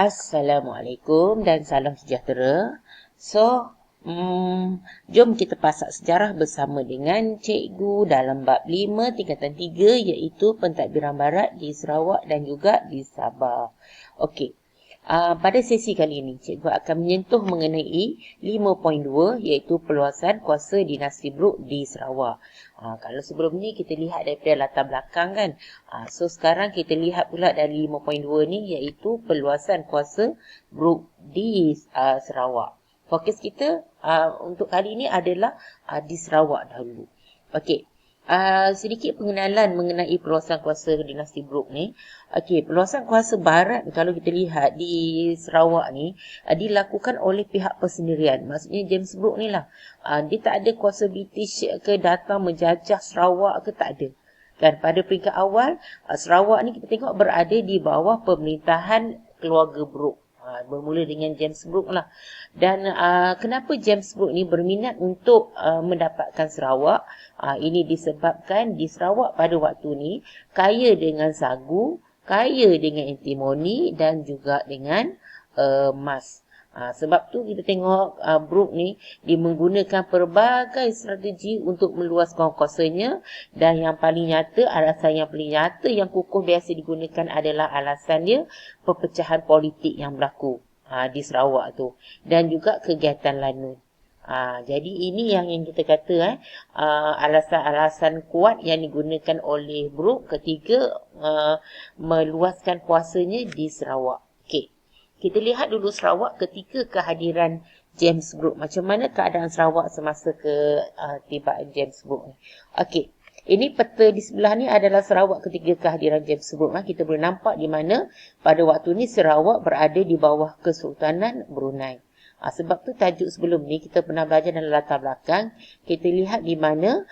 Assalamualaikum dan salam sejahtera. So, jom kita pasak sejarah bersama dengan cikgu dalam bab 5 tingkatan 3 iaitu pentadbiran barat di Sarawak dan juga di Sabah. Okey. Pada sesi kali ini, cikgu akan menyentuh mengenai 5.2 iaitu perluasan kuasa dinasti Brooke di Sarawak. Kalau sebelum ni kita lihat daripada latar belakang kan. So sekarang kita lihat pula dari 5.2 ni iaitu perluasan kuasa Brooke di Sarawak. Fokus kita untuk kali ini adalah di Sarawak dahulu. Okey. Sedikit pengenalan mengenai perluasan kuasa dinasti Brooke ni. Okey, perluasan kuasa barat kalau kita lihat di Sarawak ni dilakukan oleh pihak persendirian. Maksudnya James Brooke ni lah. Dia tak ada kuasa British ke datang menjajah Sarawak ke, tak ada. Kan pada peringkat awal Sarawak ni kita tengok berada di bawah pemerintahan keluarga Brooke. Bermula dengan James Brooke lah. Dan kenapa James Brooke ni berminat untuk mendapatkan Sarawak? Ini disebabkan di Sarawak pada waktu ni kaya dengan sagu, kaya dengan antimoni dan juga dengan emas. Sebab tu kita tengok Brooke ni dia menggunakan pelbagai strategi untuk meluaskan kuasanya, dan yang paling nyata, alasan yang paling nyata yang kukuh biasa digunakan adalah alasan dia perpecahan politik yang berlaku di Sarawak tu dan juga kegiatan lanun. Jadi ini yang kita kata alasan-alasan kuat yang digunakan oleh Brooke ketika meluaskan kuasanya di Sarawak. Okey. Kita lihat dulu Sarawak ketika kehadiran James Brooke. Macam mana keadaan Sarawak semasa ketibaan James Brooke ni. Okey. Ini peta di sebelah ni adalah Sarawak ketika kehadiran James Brooke. Kita boleh nampak di mana pada waktu ni Sarawak berada di bawah Kesultanan Brunei. Sebab tu tajuk sebelum ni kita pernah belajar dalam latar belakang. Kita lihat di mana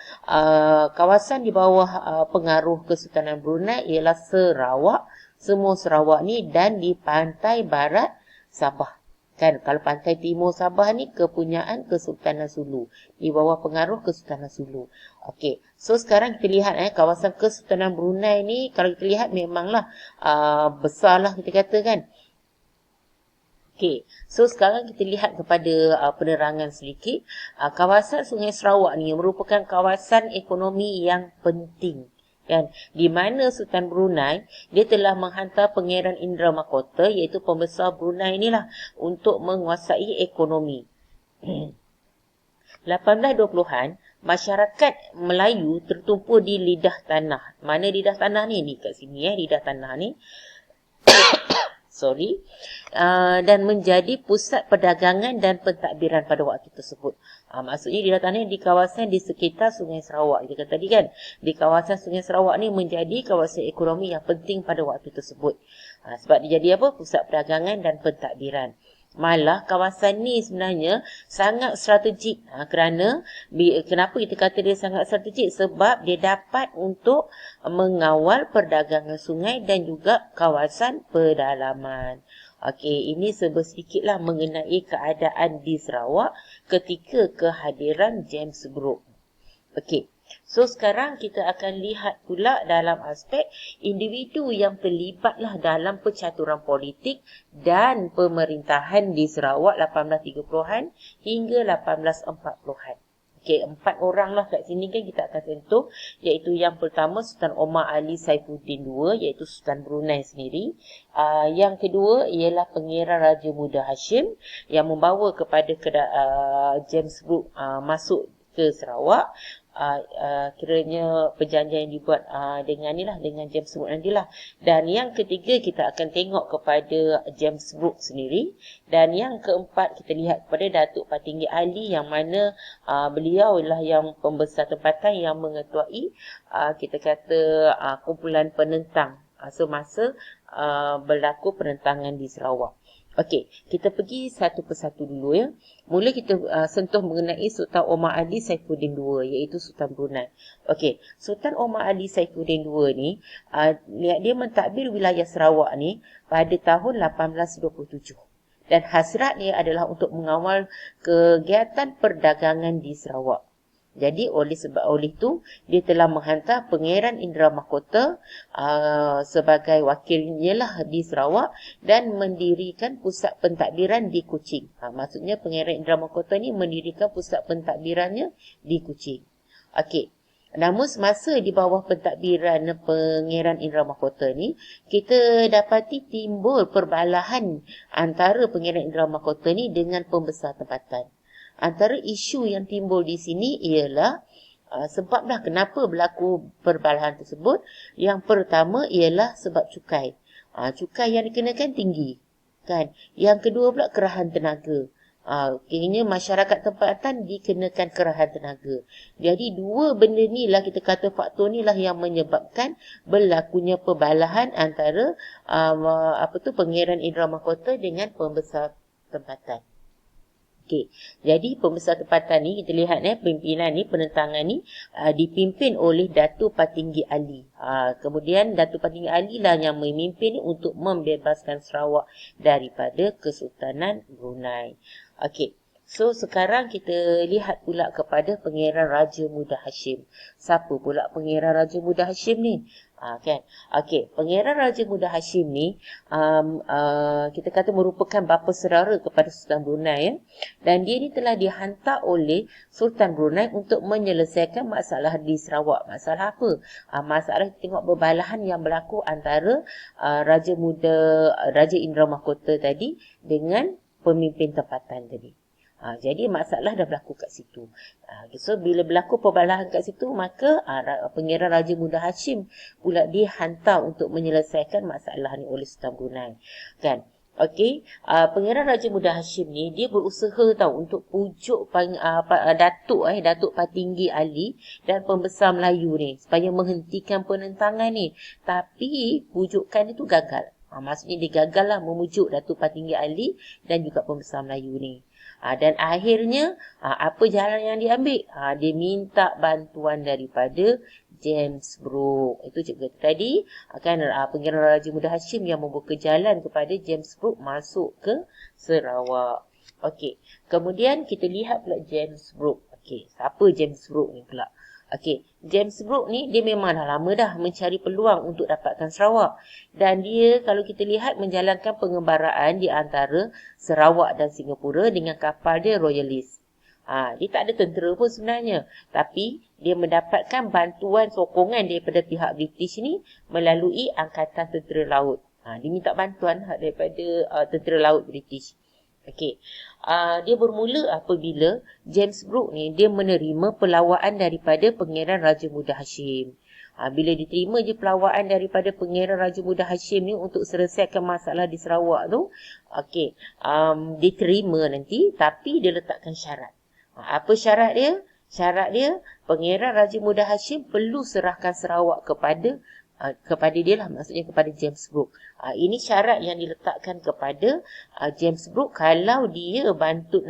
kawasan di bawah pengaruh Kesultanan Brunei ialah Sarawak. Semua Sarawak ni dan di pantai barat Sabah. Kan kalau pantai timur Sabah ni kepunyaan Kesultanan Sulu. Di bawah pengaruh Kesultanan Sulu. Okey. So sekarang kita lihat kawasan Kesultanan Brunei ni kalau kita lihat memanglah besarlah kita kata kan. Okey. So sekarang kita lihat kepada penerangan sedikit. Kawasan Sungai Sarawak ni merupakan kawasan ekonomi yang penting. Kan? Di mana Sultan Brunei dia telah menghantar Pangeran Indra Mahkota iaitu pembesar Brunei inilah untuk menguasai ekonomi. 1820-an masyarakat Melayu tertumpu di lidah tanah. Mana lidah tanah ni? Ni kat sini lidah tanah ni. Dan menjadi pusat perdagangan dan pentadbiran pada waktu tersebut. Maksudnya di tanah di kawasan di sekitar Sungai Sarawak. Kita kata tadi kan, di kawasan Sungai Sarawak ni menjadi kawasan ekonomi yang penting pada waktu tersebut. Sebab dia jadi apa? Pusat perdagangan dan pentadbiran. Malah kawasan ni sebenarnya sangat strategik. Kenapa kita kata dia sangat strategik? Sebab dia dapat untuk mengawal perdagangan sungai dan juga kawasan pedalaman. Okey, ini sedikitlah mengenai keadaan di Sarawak ketika kehadiran James Brooke. Okey. So sekarang kita akan lihat pula dalam aspek individu yang terlibatlah dalam percaturan politik dan pemerintahan di Sarawak 1830-an hingga 1840-an. Okey, 4 orang lah kat sini kan kita akan sentuh, iaitu yang pertama Sultan Omar Ali Saifuddin II iaitu Sultan Brunei sendiri. Yang kedua ialah Pangeran Raja Muda Hashim yang membawa kepada James Brooke masuk ke Sarawak. Kiranya perjanjian yang dibuat dengan James Brooke nantilah. Dan yang ketiga kita akan tengok kepada James Brooke sendiri. Dan yang keempat kita lihat kepada Datuk Patinggi Ali yang mana beliau ialah yang pembesar tempatan yang mengetuai kita kata kumpulan penentang semasa berlaku penentangan di Sarawak. Okey, kita pergi satu persatu dulu ya. Mula kita sentuh mengenai Sultan Omar Ali Saifuddin II iaitu Sultan Brunei. Okey, Sultan Omar Ali Saifuddin II ni dia mentadbir wilayah Sarawak ni pada tahun 1827. Dan hasrat dia adalah untuk mengawal kegiatan perdagangan di Sarawak. Jadi oleh itu dia telah menghantar Pangeran Indra Mahkota sebagai wakilnya lah di Sarawak dan mendirikan pusat pentadbiran di Kuching. Maksudnya Pangeran Indra Mahkota ni mendirikan pusat pentadbirannya di Kuching. Okey. Namun semasa di bawah pentadbiran Pangeran Indra Mahkota ni, kita dapati timbul perbalahan antara Pangeran Indra Mahkota ni dengan pembesar tempatan. Antara isu yang timbul di sini ialah sebablah kenapa berlaku perbalahan tersebut. Yang pertama ialah sebab cukai. Cukai yang dikenakan tinggi, kan? Yang kedua pula kerahan tenaga. Kira masyarakat tempatan dikenakan kerahan tenaga. Jadi dua benda ni lah, kita kata faktor ni lah yang menyebabkan berlakunya perbalahan antara Pangeran Indra Mahkota dengan pembesar tempatan. Okey. Jadi pembesar tempatan ni kita lihat pimpinan ni, penentangan ni dipimpin oleh Datuk Patinggi Ali. Kemudian Datuk Patinggi Ali lah yang memimpin ni untuk membebaskan Sarawak daripada Kesultanan Brunei. Okey. So sekarang kita lihat pula kepada Pangeran Raja Muda Hashim. Siapa pula Pangeran Raja Muda Hashim ni? Kan? Okey, Pangeran Raja Muda Hashim ni kita kata merupakan bapa saudara kepada Sultan Brunei, ya. Dan dia ni telah dihantar oleh Sultan Brunei untuk menyelesaikan masalah di Sarawak. Masalah apa? Masalah kita tengok berbalahan yang berlaku antara Raja Indra Mahkota tadi dengan pemimpin tempatan tadi. Jadi masalah dah berlaku kat situ. So bila berlaku perbalahan kat situ, maka Pangeran Raja Muda Hashim pula dihantar untuk menyelesaikan masalah ni oleh Sultan Brunei, kan? Okey, Pangeran Raja Muda Hashim ni dia berusaha untuk pujuk Datuk Patinggi Ali dan pembesar Melayu ni supaya menghentikan penentangan ni. Tapi pujukan itu gagal. Maksudnya dia gagal lah memujuk Datuk Patinggi Ali dan juga pembesar Melayu ni. Dan akhirnya apa jalan yang diambil? Dia minta bantuan daripada James Brooke. Itu juga tadi kan Pangeran Raja Muda Hashim yang membuka jalan kepada James Brooke masuk ke Sarawak. Okey, kemudian kita lihat pula James Brooke. Okey, siapa James Brooke ni pula? Okey, James Brooke ni dia memang dah lama dah mencari peluang untuk dapatkan Sarawak. Dan dia kalau kita lihat menjalankan pengembaraan di antara Sarawak dan Singapura dengan kapal dia Royalist. Dia tak ada tentera pun sebenarnya. Tapi dia mendapatkan bantuan sokongan daripada pihak British ni melalui Angkatan Tentera Laut. Dia minta bantuan daripada Tentera Laut British. Okey. Dia bermula apabila James Brooke ni dia menerima pelawaan daripada Pangeran Raja Muda Hashim. Bila diterima je pelawaan daripada Pangeran Raja Muda Hashim ni untuk selesaikan masalah di Sarawak tu, okey, diterima nanti, tapi dia letakkan syarat. Apa syarat dia? Syarat dia, Pangeran Raja Muda Hashim perlu serahkan Sarawak kepada dia lah, maksudnya kepada James Brooke. Ini syarat yang diletakkan kepada James Brooke kalau dia bantu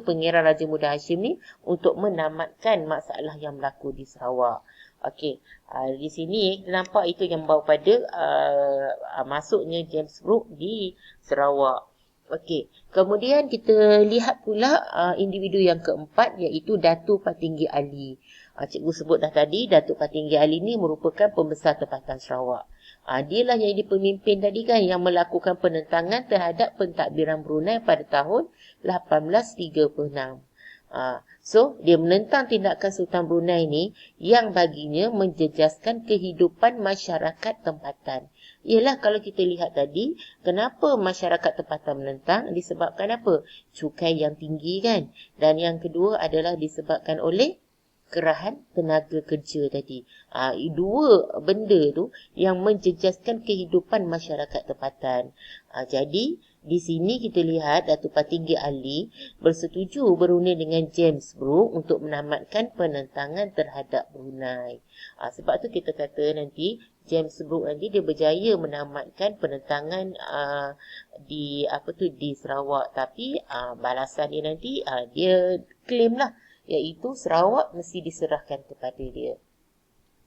Pangeran Raja Muda Hashim ni untuk menamatkan masalah yang berlaku di Sarawak. Okey, di sini kita nampak itu yang membawa pada masuknya James Brooke di Sarawak. Okey, kemudian kita lihat pula individu yang keempat, iaitu Datuk Patinggi Ali. Cikgu sebut dah tadi, Datuk Patinggi Ali ni merupakan pembesar tempatan Sarawak. Dialah yang jadi pemimpin tadi kan, yang melakukan penentangan terhadap pentadbiran Brunei pada tahun 1836. So, dia menentang tindakan Sultan Brunei ni yang baginya menjejaskan kehidupan masyarakat tempatan. Ialah kalau kita lihat tadi, kenapa masyarakat tempatan menentang? Disebabkan apa? Cukai yang tinggi kan. Dan yang kedua adalah disebabkan oleh kerahan tenaga kerja tadi. Dua benda tu yang menjejaskan kehidupan masyarakat tempatan. Jadi, di sini kita lihat Datuk Patinggi Ali bersetuju berunding dengan James Brooke untuk menamatkan penentangan terhadap Brunei. Sebab tu kita kata nanti James Brooke nanti dia berjaya menamatkan penentangan di Sarawak. Tapi balasan dia nanti dia claim lah, iaitu Sarawak mesti diserahkan kepada dia.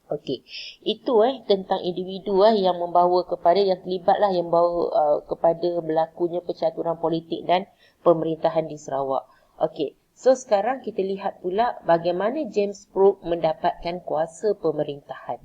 Okey, itu tentang individu yang membawa kepada, yang terlibatlah, yang membawa kepada berlakunya percaturan politik dan pemerintahan di Sarawak. Okey, So sekarang kita lihat pula bagaimana James Brooke mendapatkan kuasa pemerintahan.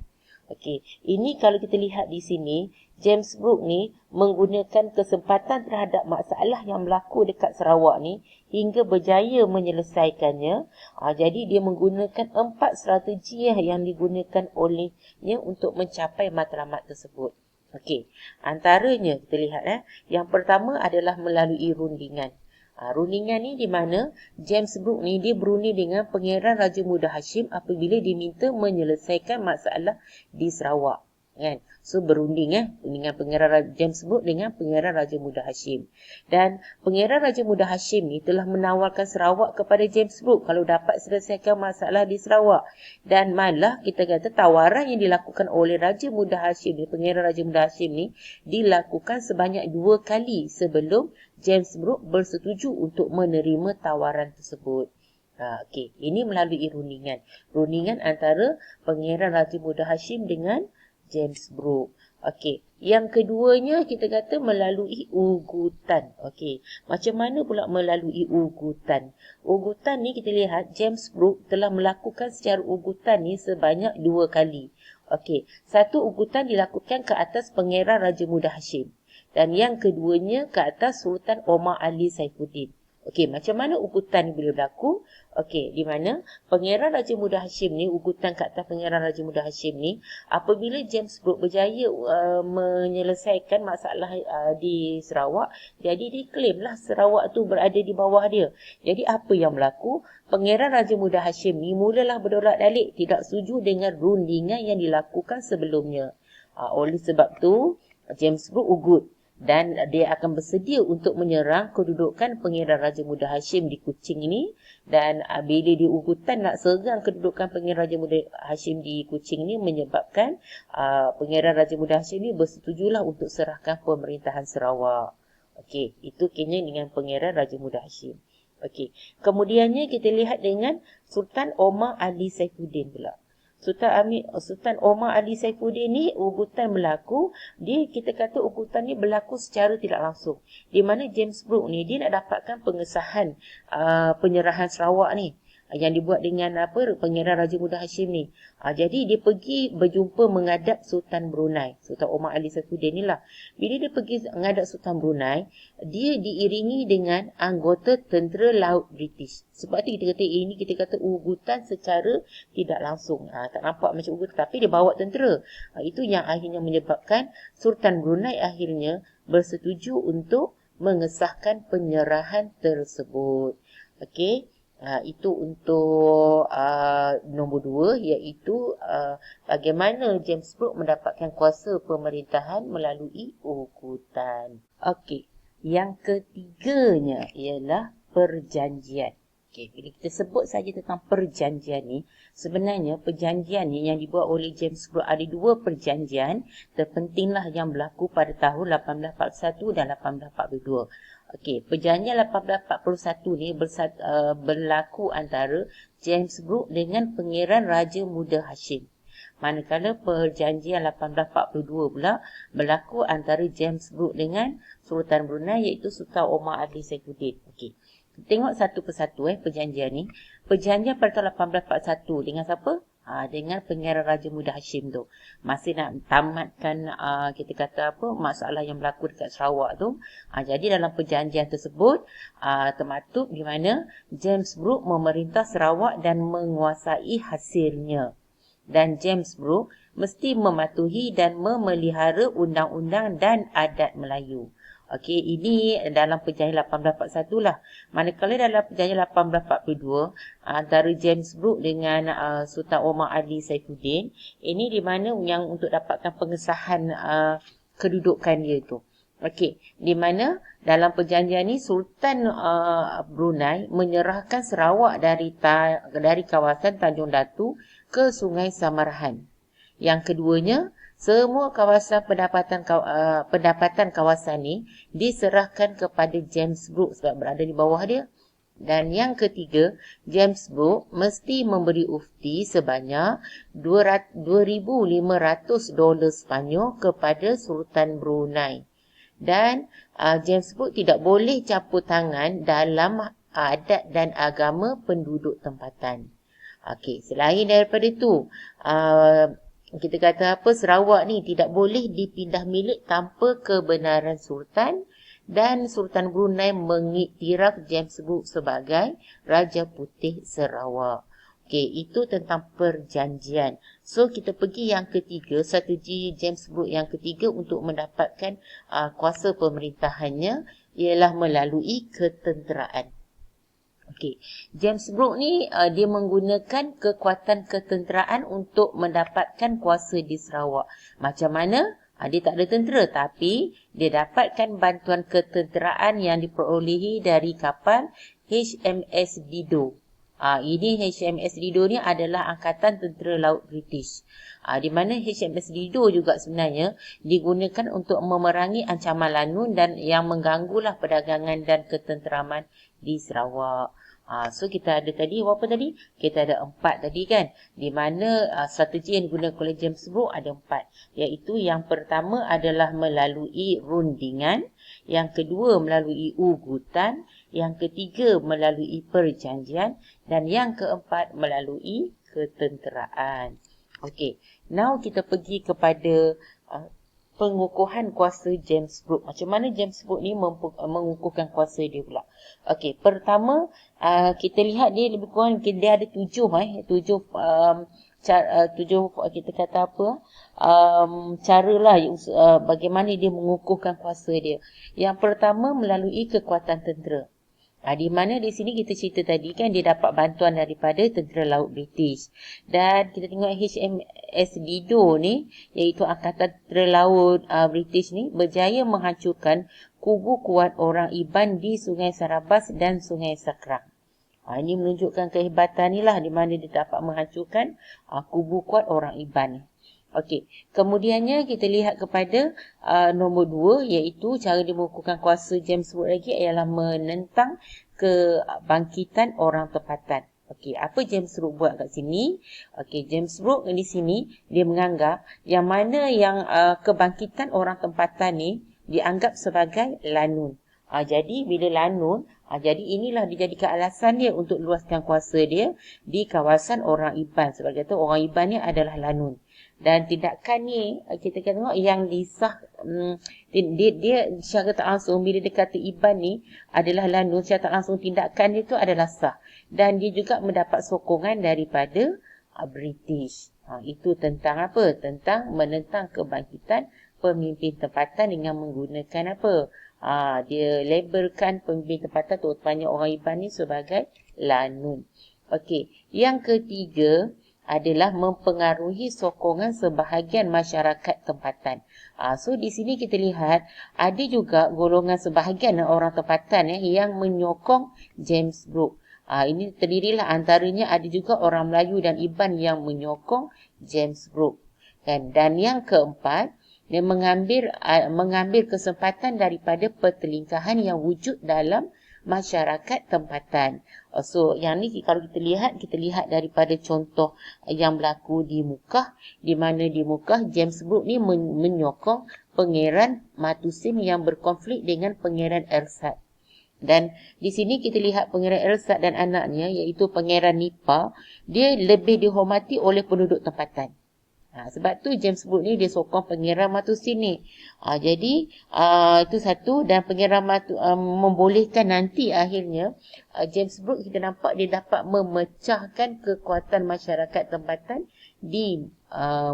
Okey, ini kalau kita lihat di sini, James Brooke ni menggunakan kesempatan terhadap masalah yang berlaku dekat Sarawak ni hingga berjaya menyelesaikannya. Jadi dia menggunakan 4 strategi yang digunakan olehnya untuk mencapai matlamat tersebut. Okey, antaranya kita lihat yang pertama adalah melalui rundingan. Rundingan ni di mana James Brooke ni dia berundi dengan Pangeran Raja Muda Hashim apabila diminta menyelesaikan masalah di Sarawak. Kan? So berunding dengan Pangeran James Brooke dengan Pangeran Raja Muda Hashim. Dan Pangeran Raja Muda Hashim ni telah menawarkan Sarawak kepada James Brooke kalau dapat selesaikan masalah di Sarawak. Dan malah kita kata tawaran yang dilakukan oleh Raja Muda Hashim ni, Pangeran Raja Muda Hashim ni dilakukan sebanyak 2 kali sebelum James Brooke bersetuju untuk menerima tawaran tersebut. Okey, ini melalui rundingan. Rundingan antara Pangeran Raja Muda Hashim dengan James Brooke. Okey, yang keduanya kita kata melalui ugutan. Okey, macam mana pula melalui ugutan? Ugutan ni kita lihat James Brooke telah melakukan secara ugutan ni sebanyak 2 kali. Okey, satu ugutan dilakukan ke atas Pangeran Raja Muda Hashim dan yang keduanya ke atas Sultan Omar Ali Saifuddin. Okey, macam mana ugutan ni boleh berlaku? Okey, di mana Pangeran Raja Muda Hashim ni, ugutan ke atas Pangeran Raja Muda Hashim ni, apabila James Brooke berjaya menyelesaikan masalah di Sarawak, jadi dia claimlah Sarawak tu berada di bawah dia. Jadi apa yang berlaku? Pangeran Raja Muda Hashim ni mulalah berdolak dalik, tidak setuju dengan rundingan yang dilakukan sebelumnya. Oleh sebab tu, James Brooke ugut. Dan dia akan bersedia untuk menyerang kedudukan Pangeran Raja Muda Hashim di Kuching ini. Dan bila dia ugutan nak serang kedudukan Pangeran Raja Muda Hashim di Kuching ini menyebabkan Pangeran Raja Muda Hashim ini bersetujulah untuk serahkan pemerintahan Sarawak. Okey, itu kena dengan Pangeran Raja Muda Hashim. Okey, kemudiannya kita lihat dengan Sultan Omar Ali Saifuddin pula. Sultan Omar Ali Saifuddin ni ugutan berlaku, kita kata ugutan ni berlaku secara tidak langsung. Di mana James Brooke ni dia nak dapatkan pengesahan penyerahan Sarawak ni yang dibuat dengan Pangeran Raja Muda Hashim ni. Jadi dia pergi berjumpa menghadap Sultan Brunei, Sultan Omar Ali Saifuddin ni lah. Bila dia pergi menghadap Sultan Brunei, dia diiringi dengan anggota tentera laut British. Sebab tu kita kata ugutan secara tidak langsung. Tak nampak macam ugutan, tapi dia bawa tentera. Itu yang akhirnya menyebabkan Sultan Brunei akhirnya bersetuju untuk mengesahkan penyerahan tersebut. Okey. Itu untuk nombor 2, iaitu bagaimana James Brooke mendapatkan kuasa pemerintahan melalui ugutan. Okey, yang ketiganya ialah perjanjian. Okey, bila kita sebut saja tentang perjanjian ni, sebenarnya perjanjian ni yang dibuat oleh James Brooke ada 2 perjanjian terpentinglah yang berlaku pada tahun 1841 dan 1842. Okey, perjanjian 1841 ni berlaku antara James Brooke dengan Pangeran Raja Muda Hashim. Manakala perjanjian 1842 pula berlaku antara James Brooke dengan Sultan Brunei iaitu Sultan Omar Ali Saifuddin. Okey. Tengok satu persatu perjanjian ni. Perjanjian pada tahun 1841 dengan siapa? Dengan Pangeran Raja Muda Hashim tu. Masih nak tamatkan kita kata masalah yang berlaku dekat Sarawak tu. Jadi dalam perjanjian tersebut termaktub di mana James Brooke memerintah Sarawak dan menguasai hasilnya. Dan James Brooke mesti mematuhi dan memelihara undang-undang dan adat Melayu. Okey, ini dalam perjanjian 1841 lah. Manakala dalam perjanjian 1842 antara James Brooke dengan Sultan Omar Ali Saifuddin, ini di mana yang untuk dapatkan pengesahan kedudukan dia tu. Okey, di mana dalam perjanjian ni Sultan Brunei menyerahkan Sarawak dari kawasan Tanjung Datu ke Sungai Samarahan. Yang keduanya, semua kawasan pendapatan kawasan ni diserahkan kepada James Brooke sebab berada di bawah dia. Dan yang ketiga, James Brooke mesti memberi ufti sebanyak $2,500 Sepanyol kepada Sultan Brunei. Dan James Brooke tidak boleh campur tangan dalam adat dan agama penduduk tempatan. Okey, selain daripada itu, kita kata apa, Sarawak ni tidak boleh dipindah milik tanpa kebenaran Sultan, dan Sultan Brunei mengiktiraf James Brooke sebagai Raja Putih Sarawak. Okey, itu tentang perjanjian. So, kita pergi yang ketiga, strategi James Brooke yang ketiga untuk mendapatkan kuasa pemerintahannya ialah melalui ketenteraan. Okey, James Brooke ni dia menggunakan kekuatan ketenteraan untuk mendapatkan kuasa di Sarawak. Macam mana? Dia tak ada tentera, tapi dia dapatkan bantuan ketenteraan yang diperolehi dari kapal HMS Dido. Ini HMS Dido ni adalah Angkatan Tentera Laut British. Di mana HMS Dido juga sebenarnya digunakan untuk memerangi ancaman lanun dan yang mengganggulah perdagangan dan ketenteraman di Sarawak. So kita ada tadi, apa tadi? Kita ada 4 tadi kan. Di mana strategi yang digunakan oleh James Brooke ada 4. Iaitu yang pertama adalah melalui rundingan. Yang kedua melalui ugutan. Yang ketiga melalui perjanjian. Dan yang keempat melalui ketenteraan. Okey, now kita pergi kepada pengukuhan kuasa James Brooke. Macam mana James Brooke ni mengukuhkan kuasa dia pula? Okey, pertama kita lihat dia lebih kurang dia ada 7 kita kata apa? Caralah bagaimana dia mengukuhkan kuasa dia. Yang pertama melalui kekuatan tentera. Di mana di sini kita cerita tadi kan dia dapat bantuan daripada tentera laut British. Dan kita tengok HMS Dido ni, iaitu Angkatan Tentera Laut British ni, berjaya menghancurkan kubu kuat orang Iban di Sungai Sarabas dan Sungai Sakrang. Ini menunjukkan kehebatan ni lah, di mana dia dapat menghancurkan kubu kuat orang Iban. Okey, kemudiannya kita lihat kepada nombor 2, iaitu cara dia mengukuhkan kuasa James Brooke lagi ialah menentang kebangkitan orang tempatan. Okey, apa James Brooke buat kat sini? Okey, James Brooke di sini dia menganggap yang mana yang kebangkitan orang tempatan ni dianggap sebagai lanun. Jadi bila lanun, jadi inilah dijadikan alasan dia untuk luaskan kuasa dia di kawasan orang Iban. Sebab kata orang Iban ni adalah lanun. Dan tindakan ni kita tengok yang disah, dia secara tak langsung bila dia kata Iban ni adalah lanun, secara tak langsung tindakan dia tu adalah sah. Dan dia juga mendapat sokongan daripada British. Itu tentang apa? Tentang menentang kebangkitan pemimpin tempatan dengan menggunakan apa? Dia labelkan pemimpin tempatan terutamanya orang Iban ni sebagai lanun. Okey, yang ketiga adalah mempengaruhi sokongan sebahagian masyarakat tempatan. So di sini kita lihat ada juga golongan sebahagian orang tempatan yang menyokong James Brooke. Ini terdirilah antaranya ada juga orang Melayu dan Iban yang menyokong James Brooke. Dan yang keempat, dia mengambil kesempatan daripada pertelingkahan yang wujud dalam masyarakat tempatan. So yang ni kalau kita lihat daripada contoh yang berlaku di Mukah, di mana di Mukah James Brooke ni menyokong Pangeran Matusim yang berkonflik dengan Pangeran Ersad. Dan di sini kita lihat Pangeran Ersad dan anaknya iaitu Pangeran Nipa, dia lebih dihormati oleh penduduk tempatan. Sebab tu James Brooke ni dia sokong Pangeran Matusim ni. Jadi itu satu, dan Pangeran membolehkan nanti akhirnya James Brooke kita nampak dia dapat memecahkan kekuatan masyarakat tempatan di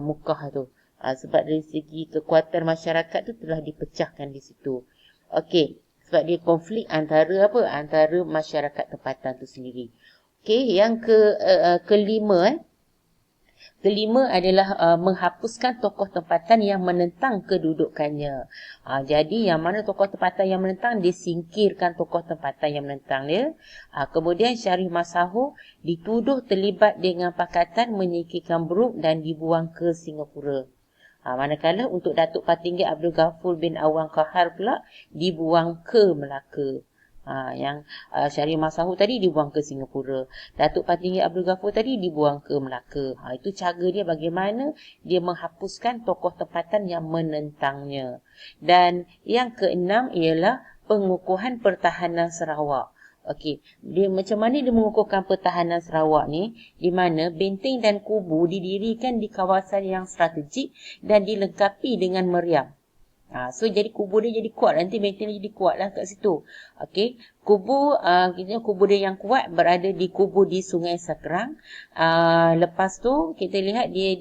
Mukah tu. Sebab dari segi kekuatan masyarakat tu telah dipecahkan di situ. Okey, sebab dia konflik antara masyarakat tempatan tu sendiri. Okey, yang kelima Kelima adalah menghapuskan tokoh tempatan yang menentang kedudukannya. Jadi yang mana tokoh tempatan yang menentang, disingkirkan tokoh tempatan yang menentang dia. Kemudian Syarif Masahu dituduh terlibat dengan pakatan menyingkirkan Brooke dan dibuang ke Singapura. Manakala untuk Datuk Patinggi Abdul Ghafur bin Awang Kahar pula dibuang ke Melaka. Yang Syarif Masahu tadi dibuang ke Singapura. Datuk Patinggi Abdul Ghafur tadi dibuang ke Melaka. Itu cara dia bagaimana dia menghapuskan tokoh tempatan yang menentangnya. Dan yang keenam ialah pengukuhan pertahanan Sarawak. Okey, dia macam mana dia mengukuhkan pertahanan Sarawak ni, di mana benteng dan kubu didirikan di kawasan yang strategik dan dilengkapi dengan meriam. So jadi kubu dia jadi kuat, nanti benteng dia jadi kuat lah kat situ. Okey, kubu dia yang kuat berada di kubu di Sungai Sekerang. Lepas tu kita lihat dia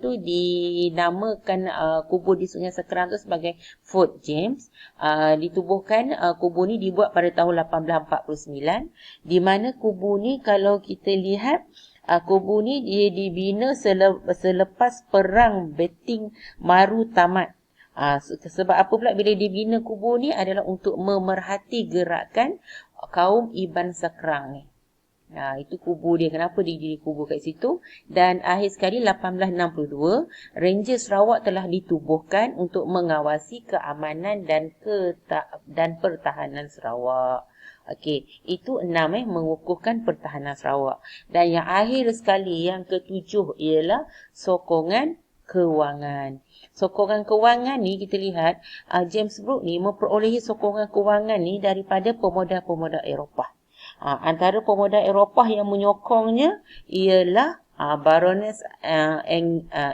dinamakan kubu di Sungai Sekerang tu sebagai Fort James. Ditubuhkan kubu ni dibuat pada tahun 1849, di mana kubu ni kalau kita lihat kubu ni dia dibina selepas perang Beting Maru tamat. Sebab apa pula bila dibina kubu ni adalah untuk memerhati gerakan kaum Iban Sekerang ni. Itu kubu dia. Kenapa dia jadi kubu kat situ? Dan akhir sekali 1862, Ranger Sarawak telah ditubuhkan untuk mengawasi keamanan dan pertahanan Sarawak. Okey, itu 6 mengukuhkan pertahanan Sarawak. Dan yang akhir sekali, yang ke-7 ialah sokongan kewangan. Sokongan kewangan ni kita lihat James Brooke ni memperolehi sokongan kewangan ni daripada pemuda-pemuda Eropah. Antara pemuda Eropah yang menyokongnya ialah Baroness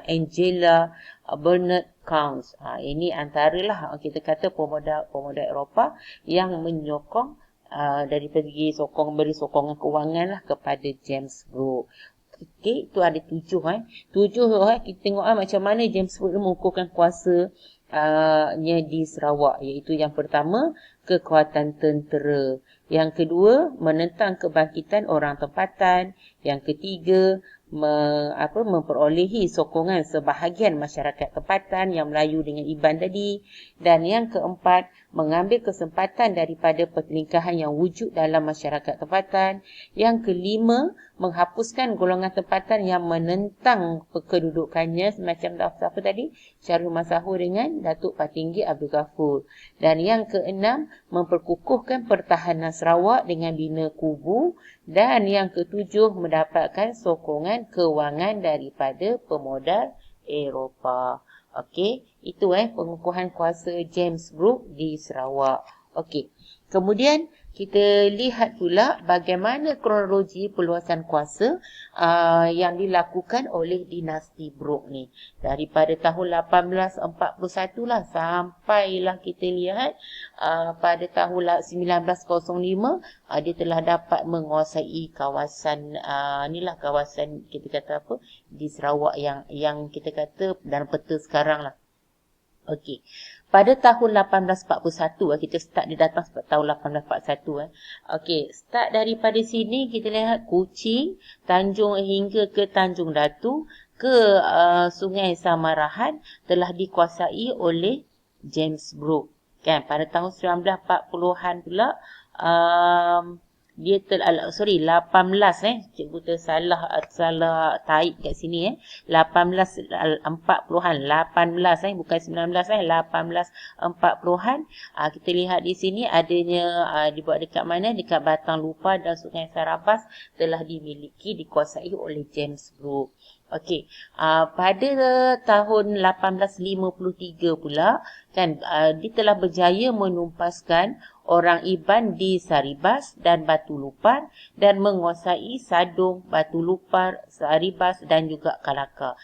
Angela Bernard Counts. Ini antaralah kita kata pemuda Eropah yang menyokong dari segi beri sokongan kewangan lah kepada James Brooke. Okey, itu ada 7 kita tengok macam mana James Brooke mengukuhkan kuasa nya di Sarawak, iaitu yang pertama kekuatan tentera, yang kedua menentang kebangkitan orang tempatan, yang ketiga memperolehi sokongan sebahagian masyarakat tempatan yang Melayu dengan Iban tadi, dan yang keempat mengambil kesempatan daripada pertelingkahan yang wujud dalam masyarakat tempatan, yang kelima menghapuskan golongan tempatan yang menentang kedudukannya semacam siapa tadi, Syarul Masahur dengan Datuk Patinggi Abdul Ghafur, dan yang keenam memperkukuhkan pertahanan Sarawak dengan bina kubu, dan yang ketujuh mendapatkan sokongan kewangan daripada pemodal Eropah. Okey, itu pengukuhan kuasa James Brooke di Sarawak. Okey. Kemudian kita lihat pula bagaimana kronologi perluasan kuasa yang dilakukan oleh dinasti Brooke ni. Daripada tahun 1841 lah sampailah kita lihat pada tahun 1905 dia telah dapat menguasai kawasan kawasan kita kata di Sarawak yang kita kata dalam peta sekarang lah. Okey. Pada tahun 1841, kita start dia datang tahun 1841. Okey, start daripada sini kita lihat Kuching, Tanjung hingga ke Tanjung Datu, ke Sungai Samarahan telah dikuasai oleh James Brooke. Kan, pada tahun 1940-an pula, dia 18 cikgu tersalah taik kat sini 1840-an 18 bukan 19 1840-an kita lihat di sini adanya dibuat dekat mana, dekat Batang Lupa dan Sungai Sarabas telah dikuasai oleh James Brooke. Okey, pada tahun 1853 pula kan dia telah berjaya menumpaskan orang Iban di Saribas dan Batu Lupar dan menguasai Sadong, Batu Lupar, Saribas dan juga Kalaka.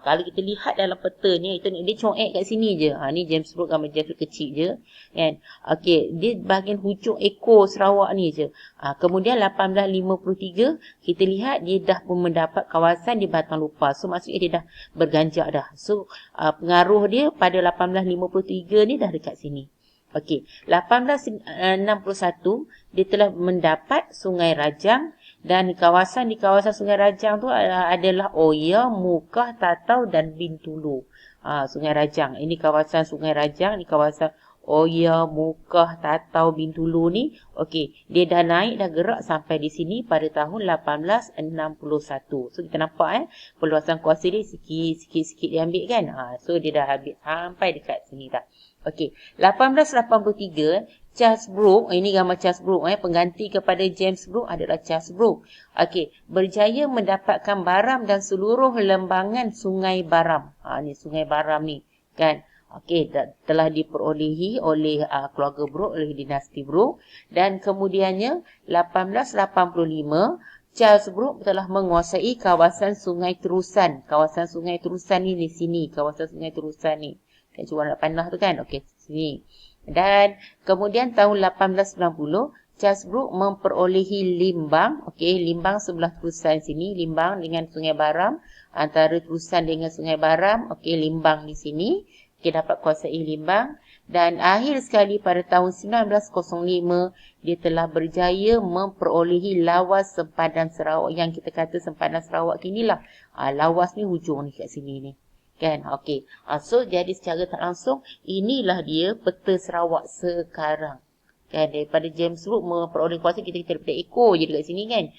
Kalau kita lihat dalam peta ni, dia coek kat sini je. Ni James Brooke gambar James Brooke kecil je. Kan? Okey, dia bahagian hujung ekor Sarawak ni je. Kemudian 1853, kita lihat dia dah pun mendapat kawasan di Batang Lupar. So maksudnya dia dah berganjak dah. So pengaruh dia pada 1853 ni dah dekat sini. Okey, 1861 dia telah mendapat Sungai Rajang dan di kawasan Sungai Rajang tu adalah Oya, Mukah, Tatau dan Bintulu. Sungai Rajang. Ini kawasan Sungai Rajang, di kawasan Oya, Mukah, Tatau, Bintulu ni. Okey, dia dah naik, dah gerak sampai di sini pada tahun 1861. So kita nampak perluasan kuasa dia sikit-sikit dia ambil kan. So dia dah habis sampai dekat sini dah. Okey, 1883 Charles Brooke, ini gambar Charles Brooke pengganti kepada James Brooke adalah Charles Brooke. Okey, berjaya mendapatkan Baram dan seluruh lembangan Sungai Baram. Ni Sungai Baram ni kan. Okey, telah diperolehi oleh keluarga Brooke, oleh dinasti Brooke, dan kemudiannya 1885 Charles Brooke telah menguasai kawasan Sungai Terusan. Kawasan Sungai Terusan ni di sini, kawasan Sungai Terusan ni. Kat Juan Panah tu kan? Okey, sini. Dan kemudian tahun 1890 Charles Brooke memperolehi Limbang. Okey, Limbang sebelah terusan sini, Limbang dengan Sungai Baram, antara terusan dengan Sungai Baram. Okey, Limbang di sini. Okey, dapat kuasai Limbang. Dan akhir sekali pada tahun 1905, dia telah berjaya memperolehi Lawas Sempadan Sarawak. Yang kita kata Sempadan Sarawak kini lah. Lawas ni hujung ni kat sini ni. Kan? Okey. So, jadi secara tak langsung, inilah dia peta Sarawak sekarang. Kan? Daripada James Brooke memperoleh kuasa, kita daripada ekor je dekat sini kan.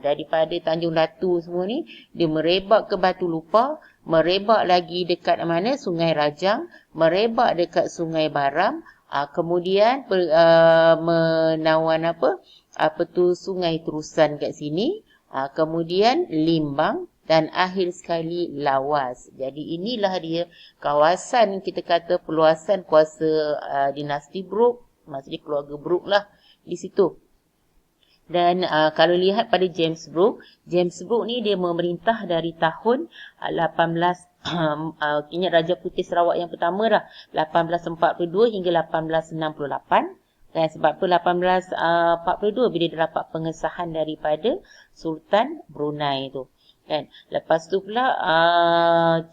Daripada Tanjung Datu semua ni, dia merebak ke Batu Lupa, merebak lagi dekat mana? Sungai Rajang, merebak dekat Sungai Baram, kemudian menawan Sungai Terusan kat sini, kemudian Limbang, dan akhir sekali Lawas. Jadi inilah dia kawasan kita kata perluasan kuasa dinasti Brooke, maksudnya keluarga Brooke lah di situ. Dan kalau lihat pada James Brooke ni dia memerintah dari tahun 18 ingat Raja Putih Sarawak yang pertama dah, 1842 hingga 1868. Dan sebab tu 1842 bila dia dapat pengesahan daripada Sultan Brunei tu. Kan? Lepas tu pula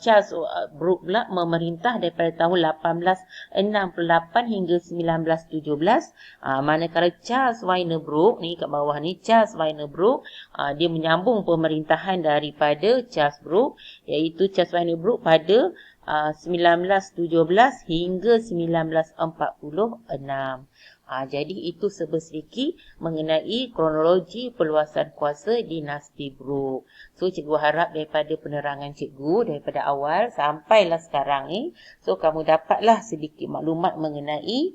Charles Brooke pula memerintah daripada tahun 1868 hingga 1917. Manakala Charles Wyner Brooke ni kat bawah ni, Charles Wyner Brooke, dia menyambung pemerintahan daripada Charles Brooke, iaitu Charles Wyner Brooke pada 1917 hingga 1946. Jadi itu sedikit mengenai kronologi perluasan kuasa dinasti Brooke. So cikgu harap daripada penerangan cikgu daripada awal sampailah sekarang ni, so kamu dapatlah sedikit maklumat mengenai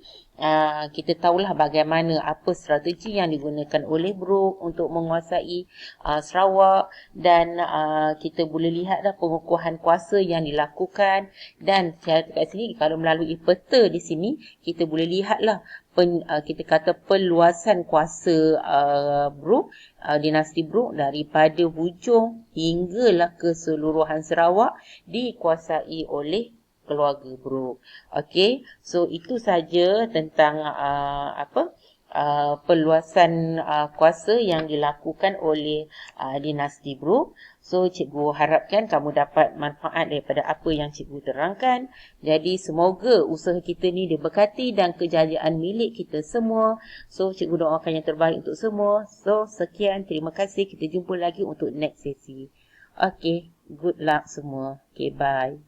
kita tahulah bagaimana apa strategi yang digunakan oleh Brooke untuk menguasai Sarawak, dan kita boleh lihat dah pengukuhan kuasa yang dilakukan. Dan kat sini kalau melalui peta di sini kita boleh lihatlah kita kata perluasan kuasa Brooke, dinasti Brooke daripada hujung hinggalah keseluruhan Sarawak dikuasai oleh keluarga Brooke. Okey, so itu saja tentang perluasan kuasa yang dilakukan oleh dinasti Brooke. So cikgu harapkan kamu dapat manfaat daripada apa yang cikgu terangkan. Jadi semoga usaha kita ni diberkati dan kejayaan milik kita semua. So cikgu doakan yang terbaik untuk semua. So sekian, terima kasih. Kita jumpa lagi untuk next sesi. Okay, good luck semua. Okay, bye.